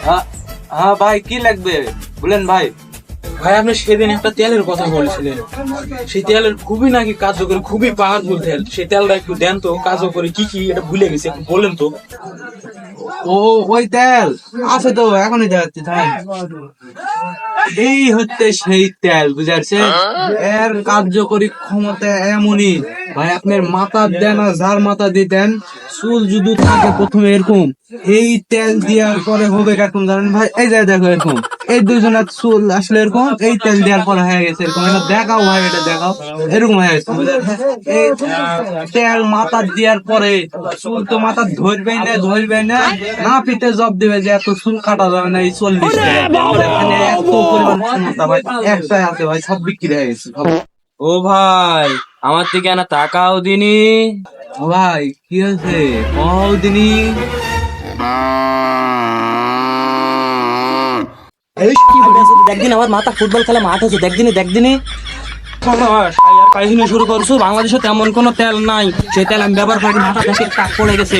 হ্যাঁ ভাই, কি লাগবে বলেন ভাই। ভাই আপনি সেদিন একটা তেলের কথা বলেছিলেন, সেই তেলের খুবই নাকি কার্যকরী, খুবই পাওয়ারফুল তেল। সেই তেলটা একটু দেন তো, কার্যকরী কি কি এটা ভুলে গেছি, একটু বলেন তো। ও, ওই তেল আছে তো, এখনই দেখাচ্ছি থাম। এই হচ্ছে সেই তেল, বুঝাচ্ছে এর কার্যকরী ক্ষমতা এমনই ভাই, আপনার মাথা দেন আর যার মাথা দিতেন চুল যদি থাকে প্রথমে এরকম, এই তেল দেওয়ার পরে হবে এরকম, জানেন ভাই? এই যে দেখো এরকম, এই দুজনের চুল আসলে এরকম, এই তেল দেওয়ার পরে হয়ে গেছে এরকম। এটা দেখাও ভাই, এটা দেখাও, এরকম হয়ে গেছে। এই তেল মাথা দেওয়ার পরে চুল তো মাথা ধরবেই না, ধরবে না, না পিঠে জব দিবে যে এত চুল কাটা যাবে না এই 40 টাকা। এখানে এত পরিমাণ ক্ষমতা ভাই, একটাই আছে ভাই, সব বিক্রি হয়ে গেছে সব। ও ভাই, আমার দিকে না তাকাও দিনি। ও ভাই, কি হয়েছে কও দিনি? একদিন আমার মাথা ফুটবল খেলা মাঠ হচ্ছে, দেখদিনই কাহিনী শুরু করছো। বাংলাদেশে তেমন কোনো তেল নাই, সেই তেল আমি ব্যবহার করি, মাথা দেশের টাক পড়ে গেছে।